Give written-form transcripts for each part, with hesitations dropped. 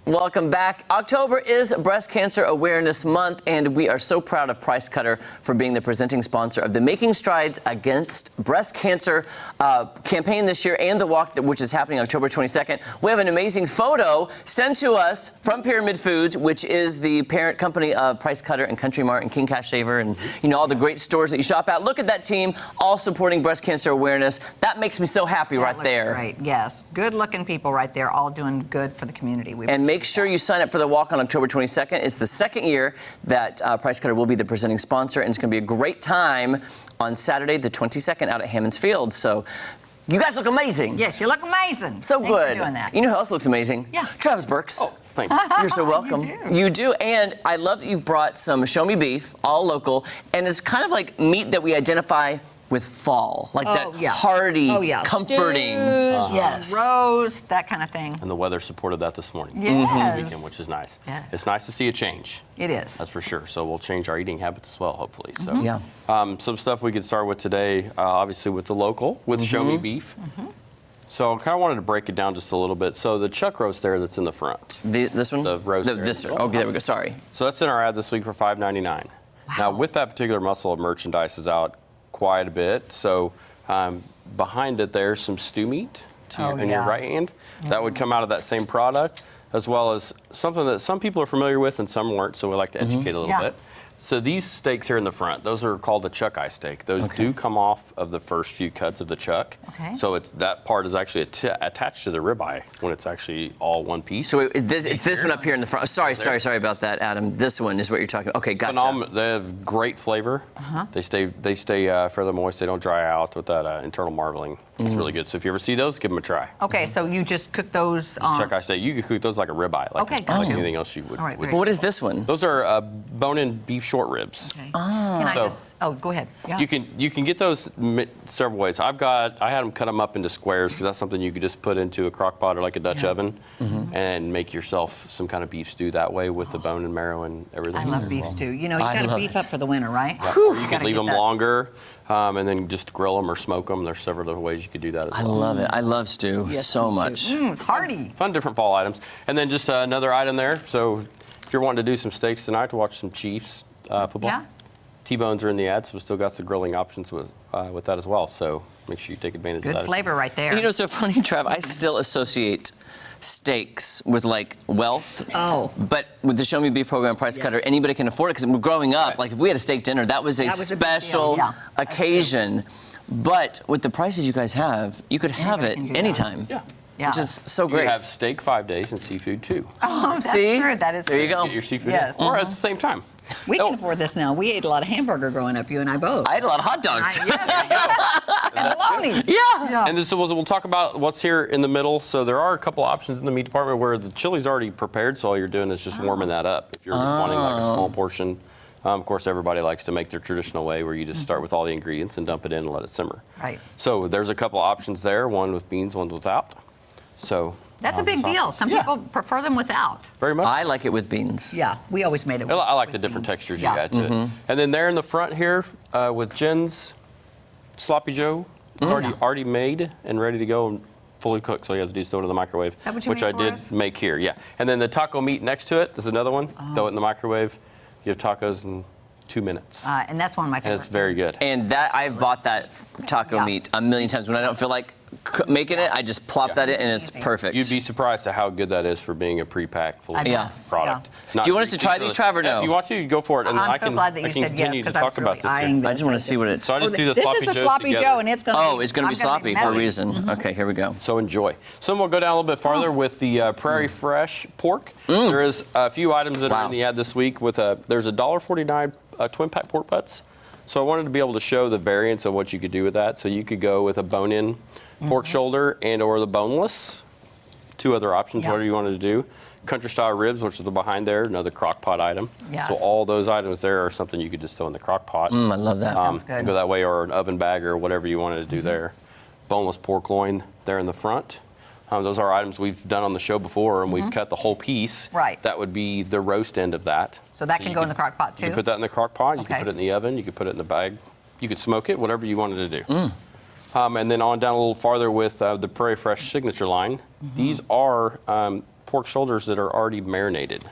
Welcome back. October is Breast Cancer Awareness Month, and we are so proud of Price Cutter for being the presenting sponsor of the Making Strides Against Breast Cancer campaign this year and the walk, which is happening October 22nd. We have an amazing photo sent to us from Pyramid Foods, which is the parent company of Price Cutter and Country Mart and King Cash Saver and, you know, all the great stores that you shop at. Look at that team, all supporting breast cancer awareness. That makes me so happy right there. Great, yes. Good-looking people right there, all doing good for the community. And make sure you sign up for the walk on October 22nd. It's the second year that Price Cutter will be the presenting sponsor, and it's going to be a great time on Saturday, the 22nd, out at Hammons Field. So, you guys look amazing. Yes, you look amazing. So Thanks good. for doing that. You know who else looks amazing? Yeah. Travis Burks. Oh, thank you. You're so welcome. You do. And I love that you've brought some show me beef, all local, and it's kind of like meat that we identify with fall, like that hearty, comforting. Stews, yes. roast, that kind of thing. And the weather supported that this morning. Yes. Weekend, which is nice. Yes. It's nice to see a change. It is. That's for sure. So we'll change our eating habits as well, hopefully. So yeah. Some stuff we could start with today, obviously with the local, with show me beef. So I kind of wanted to break it down just a little bit. So the chuck roast there that's in the front. This one? The roast there. This one. Okay, there we go. Sorry. So that's in our ad this week for $5.99. Wow. Now with that particular muscle of merchandise is out quite a bit. So behind it there's some stew meat in your right hand. That would come out of that same product, as well as something that some people are familiar with and some weren't, so we like to educate a little bit. So these steaks here in the front, those are called the chuck eye steak. Those do come off of the first few cuts of the chuck. So that part is actually attached to the ribeye when it's actually all one piece. So it's this one up here in the front. Sorry about that, Adam. This one is what you're talking about. Okay, gotcha. They have great flavor. They stay fairly moist. They don't dry out with that internal marbling. It's really good. So if you ever see those, give them a try. Okay, so you just cook those on... Chuck eye steak. You could cook those like a ribeye, like anything else you would. But what is this one? Those are bone-in beef short ribs. Okay. Can I just... Oh, go ahead. Yeah. You can get those several ways. I had them cut them up into squares because that's something you could just put into a crock pot or like a Dutch oven and make yourself some kind of beef stew that way with the bone and marrow and everything. I love beef stew. You know, you got to beef up for the winter, right? Yeah. Or you can leave them longer and then just grill them or smoke them. There's several different ways you could do that as well. I love it. I love stew so much. It's hearty. Fun different fall items. And then just another item there. So if you're wanting to do some steaks tonight to watch some Chiefs football. T-bones are in the ad, so we still got the grilling options with that as well. So make sure you take advantage of that. Good flavor right there. You know, so funny, Trav, I still associate steaks with like wealth. But with the Show Me Beef program, Price Cutter, anybody can afford it because growing up, like if we had a steak dinner, that was a special occasion. But with the prices you guys have, you could have it anytime. Which is so great. You have steak 5 days and seafood 2. Oh, that's true. That is true. There you go. Get your seafood or at the same time. We can afford this now. We ate a lot of hamburger growing up, you and I both. I ate a lot of hot dogs. And bologna. And so we'll talk about what's here in the middle. So there are a couple options in the meat department where the chili's already prepared, so all you're doing is just warming that up. If you're just wanting like a small portion. Of course, everybody likes to make their traditional way where you just start with all the ingredients and dump it in and let it simmer. Right. So there's a couple options there, one with beans, one without. So that's a big deal. Some people prefer them without. Very much. I like it with beans. Yeah, we always made it with I like the different textures you add to it. And then there in the front here with Jen's Sloppy Joe, it's already made and ready to go and fully cooked, so you have to do throw it in the microwave, Is that what you which made I for did us? make here, And then the taco meat next to it is another one. Throw it in the microwave. You have tacos in 2 minutes. And that's one of my favorites. And it's very good. And that I've bought that taco meat a million times. When I don't feel like making it, I just plop that in and it's perfect. You'd be surprised at how good that is for being a pre-packed full product. Do you want us to try these, Trav, or no? If you want to, go for it. And I'm so glad that you said yes, because I was really eyeing this. I just want to see what it's... So I just do the sloppy This is a sloppy Joe, and it's going to be... Oh, it's going to be sloppy for a reason. Okay, here we go. So enjoy. So we'll go down a little bit farther with the Prairie Fresh pork. There is a few items that are in the ad this week. There's a $1.49 twin pack pork butts. So I wanted to be able to show the variance of what you could do with that. So you could go with a bone-in pork shoulder and or the boneless. 2 other options, whatever you wanted to do. Country style ribs, which is the behind there, another crock pot item. So all those items there are something you could just throw in the crock pot. I love that. Sounds good. Go that way, or an oven bag or whatever you wanted to do there. Boneless pork loin there in the front. Those are items we've done on the show before, and we've cut the whole piece. Right. That would be the roast end of that. So that can go in the crock pot, too? You can put that in the crock pot. You can put it in the oven. You can put it in the bag. You could smoke it, whatever you wanted to do. And then on down a little farther with the Prairie Fresh signature line. These are pork shoulders that are already marinated.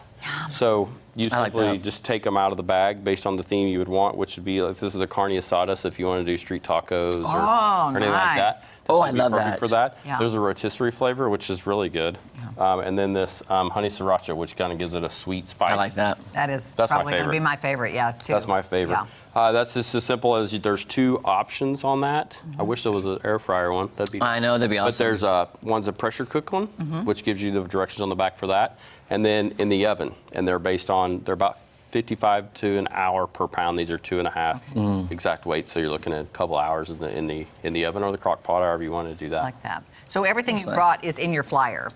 So you I like simply that. just take them out of the bag based on the theme you would want, which would be if this is a carne asada, so if you want to do street tacos or anything like nice. that. Oh, this I would be love perfect that. for that. Yeah. There's a rotisserie flavor, which is really good. And then this honey sriracha, which kind of gives it a sweet spice. I like that. That is That's my probably going to be favorite. my favorite, yeah, too. That's my favorite. Yeah. That's just as simple as there's 2 options on that. I wish there was an air fryer one. That'd be I know, that'd be But awesome. there's one's a pressure cook one, which gives you the directions on the back for that, and then in the oven, and they're about 55 to an hour per pound. These are 2.5 exact weight, so you're looking at a couple hours in the oven or the crock pot, however you want to do that. I like that. So everything That's you nice. brought is in your flyer.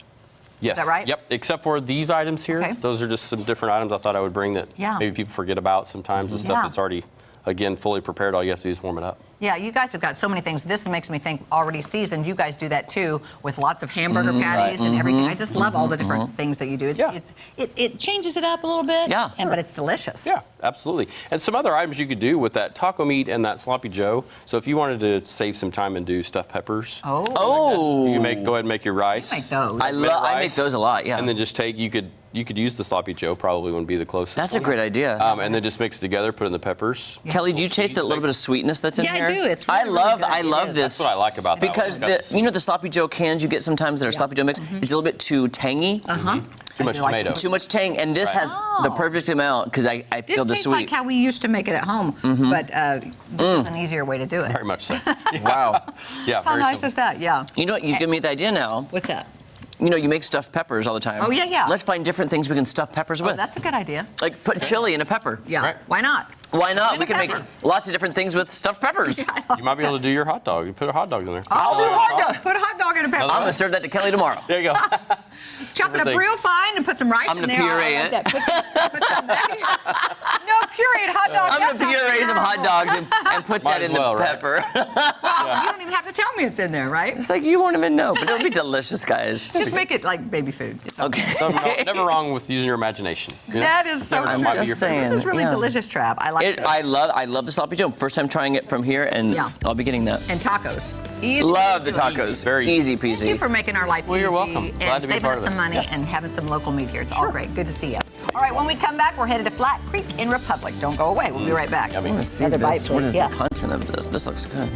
Yes. that right? Yep, except for these items here. Okay. Those are just some different items I thought I would bring that Yeah. maybe people forget about sometimes. The stuff Yeah. that's already, again, fully prepared. All you have to do is warm it up. Yeah, you guys have got so many things. This makes me think already seasoned. You guys do that too with lots of hamburger patties and everything. I just love all the different things that you do. Yeah. It changes it up a little bit. Yeah. But it's delicious. Yeah, absolutely. And some other items you could do with that taco meat and that sloppy joe. So if you wanted to save some time and do stuffed peppers, Oh. you can go ahead and make your rice. Make those. I rice, make those a lot, yeah. And then just you could use the sloppy joe, probably wouldn't be the closest. That's a one. great idea. And then just mix it together, put it in the peppers. Kelly, do you taste a little bit of sweetness that's in Yeah, I here? do. It's really, really good. I It love is. this. That's what I like about that Because one. It's got you know the sloppy joe cans you get sometimes that are sloppy joe mix? It's a little bit too tangy. Too much do like tomato. that. Too much tang, and this has the perfect amount because I This feel the tastes sweet. like how we used to make it at home, but this is an easier way to do it. Very much so. Wow. Yeah, How very nice simple. is that? Yeah. You know what? You give me the idea now. What's that? You know, you make stuffed peppers all the time. Oh, yeah, yeah. Let's find different things we can stuff peppers Oh, with. that's a good idea. Like put chili in a pepper. Yeah. Right. Why not? Why not? And We a can make pepper. lots of different things with stuffed peppers. You might be able to do your hot dog. You put a hot dog in there. I'll do hot dog. Put a hot dog in a pepper. I'm gonna serve that to Kelly tomorrow. There you go. Chop it up Everything. real fine and put some rice I'm in gonna there. puree I like it. that. Put some no, pureed hot dog. I'm That gonna sounds puree some hot terrible. dogs and put Might that as in the well, right? pepper. Well, you don't even have to tell me it's in there, right? It's like you won't even know, but it'll be delicious, guys. Just make it like baby food. It's Okay. Never wrong with using your imagination. You know? That is so Never true. might be your just saying. favorite. This is really Yeah. delicious, Trav. I like it. I love the sloppy joe. First time trying it from here, and Yeah. I'll be getting that. And tacos. Easy Love the to do. tacos. Very easy Thank you peasy. for making our life Well, you're easy welcome. and Glad to be saving part us of some it. money Yeah. and having some local meat here. It's all great. Good to see you. All right, when we come back, we're headed to Flat Creek in Republic. Don't go away. We'll be right back. Yummy. I want to see Another bite, this. What please. is Yeah. the content of this? This looks good.